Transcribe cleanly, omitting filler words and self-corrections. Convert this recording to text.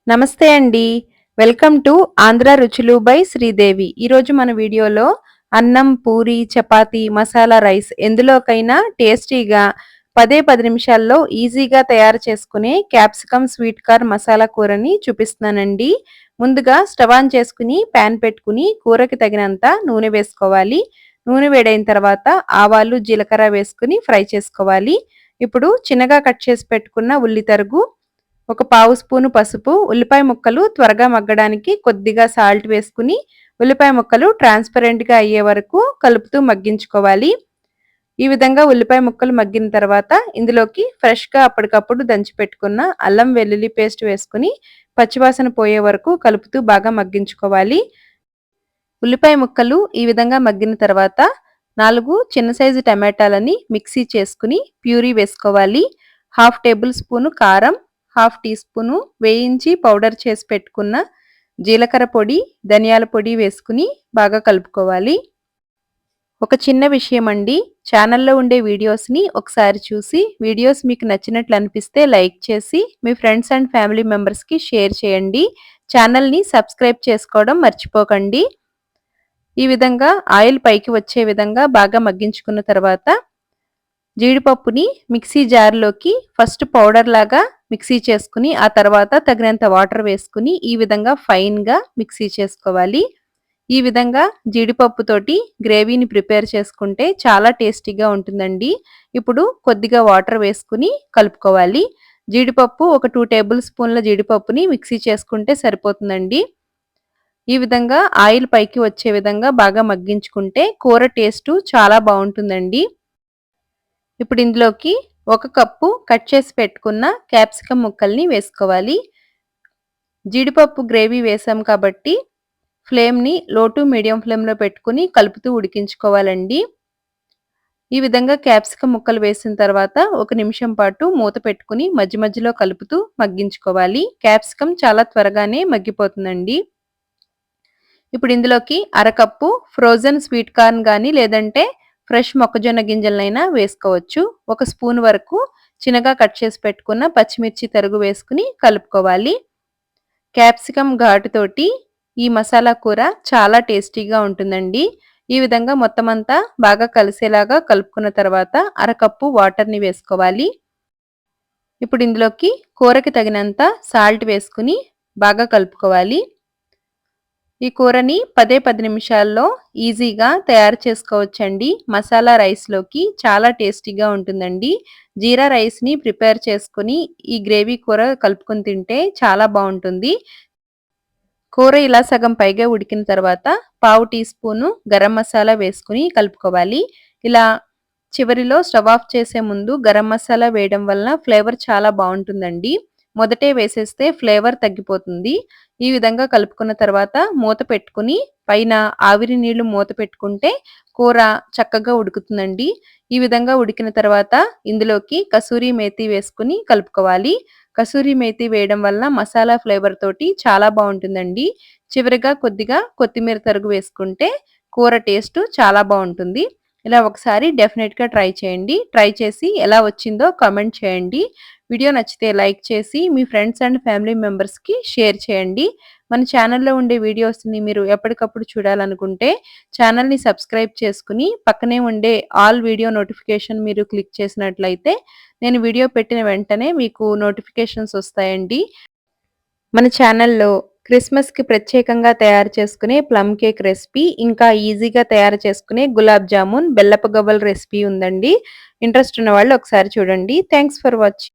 నమస్తే అండి. Welcome to Andhra రుచులు బై శ్రీదేవి. ఈరోజు మన వీడియోలో అన్నం, పూరి, చపాతీ, మసాలా రైస్ ఎందులోకైనా టేస్టీగా 10 నిమిషాల్లో ఈజీగా తయారు చేసుకునే క్యాప్సికమ్ స్వీట్ కార్న్ మసాలా కూరని చూపిస్తున్నానండి. ముందుగా స్టవ్ ఆన్ చేసుకుని పాన్ పెట్టుకుని కూరకి తగినంత నూనె వేసుకోవాలి. నూనె వేడైన తర్వాత ఆవాలు, జీలకర్ర వేసుకుని ఫ్రై చేసుకోవాలి. ఇప్పుడు చిన్నగా కట్ చేసి పెట్టుకున్న ఉల్లి తరుగు, ఒక పావు స్పూను పసుపు, ఉల్లిపాయ ముక్కలు త్వరగా మగ్గడానికి కొద్దిగా సాల్ట్ వేసుకుని ఉల్లిపాయ ముక్కలు ట్రాన్స్పరెంట్గా అయ్యే వరకు కలుపుతూ మగ్గించుకోవాలి. ఈ విధంగా ఉల్లిపాయ ముక్కలు మగ్గిన తర్వాత ఇందులోకి ఫ్రెష్గా అప్పటికప్పుడు దంచి పెట్టుకున్న అల్లం వెల్లుల్లి పేస్ట్ వేసుకుని పచ్చివాసన పోయే వరకు కలుపుతూ బాగా మగ్గించుకోవాలి. ఉల్లిపాయ ముక్కలు ఈ విధంగా మగ్గిన తర్వాత 4 చిన్న సైజు టమాటాలని మిక్సీ చేసుకుని ప్యూరీ వేసుకోవాలి. హాఫ్ టేబుల్ స్పూను కారం, హాఫ్ టీ స్పూను వేయించి పౌడర్ చేసి పెట్టుకున్న జీలకర్ర పొడి, ధనియాల పొడి వేసుకుని బాగా కలుపుకోవాలి. ఒక చిన్న విషయం అండి, ఛానల్లో ఉండే వీడియోస్ని ఒకసారి చూసి వీడియోస్ మీకు నచ్చినట్లు అనిపిస్తే లైక్ చేసి మీ ఫ్రెండ్స్ అండ్ ఫ్యామిలీ మెంబర్స్కి షేర్ చేయండి. ఛానల్ని సబ్స్క్రైబ్ చేసుకోవడం మర్చిపోకండి. ఈ విధంగా ఆయిల్ పైకి వచ్చే విధంగా బాగా మగ్గించుకున్న తర్వాత జీడిపప్పుని మిక్సీ జార్లోకి ఫస్ట్ పౌడర్ లాగా మిక్సీ చేసుకుని ఆ తర్వాత తగినంత వాటర్ వేసుకుని ఈ విధంగా ఫైన్గా మిక్సీ చేసుకోవాలి. ఈ విధంగా జీడిపప్పుతోటి గ్రేవీని ప్రిపేర్ చేసుకుంటే చాలా టేస్టీగా ఉంటుందండి. ఇప్పుడు కొద్దిగా వాటర్ వేసుకుని కలుపుకోవాలి. జీడిపప్పు ఒక 2 టేబుల్ స్పూన్ల జీడిపప్పుని మిక్సీ చేసుకుంటే సరిపోతుందండి. ఈ విధంగా ఆయిల్ పైకి వచ్చే విధంగా బాగా మగ్గించుకుంటే కూర టేస్టు చాలా బాగుంటుందండి. ఇప్పుడు ఇందులోకి 1 కప్పు కట్ చేసి పెట్టుకున్న క్యాప్సికమ్ ముక్కల్ని వేసుకోవాలి. జీడిపప్పు గ్రేవీ వేసాం కాబట్టి ఫ్లేమ్ని లో టు మీడియం ఫ్లేమ్లో పెట్టుకుని కలుపుతూ ఉడికించుకోవాలండి. ఈ విధంగా క్యాప్సికమ్ ముక్కలు వేసిన తర్వాత 1 నిమిషం పాటు మూత పెట్టుకుని మధ్య మధ్యలో కలుపుతూ మగ్గించుకోవాలి. క్యాప్సికమ్ చాలా త్వరగానే మగ్గిపోతుందండి. ఇప్పుడు ఇందులోకి అరకప్పు ఫ్రోజన్ స్వీట్ కార్న్ కానీ లేదంటే ఫ్రెష్ మొక్కజొన్న గింజలనైనా వేసుకోవచ్చు. 1 స్పూన్ వరకు చిన్నగా కట్ చేసి పెట్టుకున్న పచ్చిమిర్చి తరుగు వేసుకుని కలుపుకోవాలి. క్యాప్సికమ్ ఘాటుతోటి ఈ మసాలా కూర చాలా టేస్టీగా ఉంటుందండి. ఈ విధంగా మొత్తం అంతా బాగా కలిసేలాగా కలుపుకున్న తర్వాత అరకప్పు వాటర్ని వేసుకోవాలి. ఇప్పుడు ఇందులోకి కూరకి తగినంత సాల్ట్ వేసుకుని బాగా కలుపుకోవాలి. ఈ కూరని 10 నిమిషాల్లో ఈజీగా తయారు చేసుకోవచ్చండి. మసాలా రైస్లోకి చాలా టేస్టీగా ఉంటుందండి. జీరా రైస్ని ప్రిపేర్ చేసుకుని ఈ గ్రేవీ కూర కలుపుకొని తింటే చాలా బాగుంటుంది. కూర ఇలా సగం పైగా ఉడికిన తర్వాత పావు టీ స్పూను గరం మసాలా వేసుకుని కలుపుకోవాలి. ఇలా చివరిలో స్టవ్ ఆఫ్ చేసే ముందు గరం మసాలా వేయడం వలన ఫ్లేవర్ చాలా బాగుంటుందండి. మొదటే వేసేస్తే ఫ్లేవర్ తగ్గిపోతుంది. ఈ విధంగా కలుపుకున్న తర్వాత మూత పెట్టుకుని పైన ఆవిరి నీళ్లు మూత పెట్టుకుంటే కూర చక్కగా ఉడుకుతుందండి. ఈ విధంగా ఉడికిన తర్వాత ఇందులోకి కసూరి మేతి వేసుకుని కలుపుకోవాలి. కసూరి మేతి వేయడం వలన మసాలా ఫ్లేవర్ తోటి చాలా బాగుంటుందండి. చివరిగా కొద్దిగా కొత్తిమీర తరుగు వేసుకుంటే కూర టేస్ట్ చాలా బాగుంటుంది. ఇలా ఒకసారి డెఫినెట్గా ట్రై చేయండి. ట్రై చేసి ఎలా వచ్చిందో కామెంట్ చేయండి. వీడియో నచ్చితే లైక్ చేసి మీ ఫ్రెండ్స్ అండ్ ఫ్యామిలీ మెంబర్స్కి షేర్ చేయండి. మన ఛానల్లో ఉండే వీడియోస్ని మీరు ఎప్పటికప్పుడు చూడాలనుకుంటే ఛానల్ని సబ్స్క్రైబ్ చేసుకుని పక్కనే ఉండే ఆల్ వీడియో నోటిఫికేషన్ మీరు క్లిక్ చేసినట్లయితే నేను వీడియో పెట్టిన వెంటనే మీకు నోటిఫికేషన్స్ వస్తాయండి. మన ఛానల్లో క్రిస్మస్కి ప్రత్యేకంగా తయారు చేసుకునే ప్లమ్ కేక్ రెసిపీ, ఇంకా ఈజీగా తయారు చేసుకునే గులాబ్ జామున్, బెల్లపు గవ్వల రెసిపీ ఉందండి. ఇంట్రెస్ట్ ఉన్న వాళ్ళు ఒకసారి చూడండి. Thanks for watching.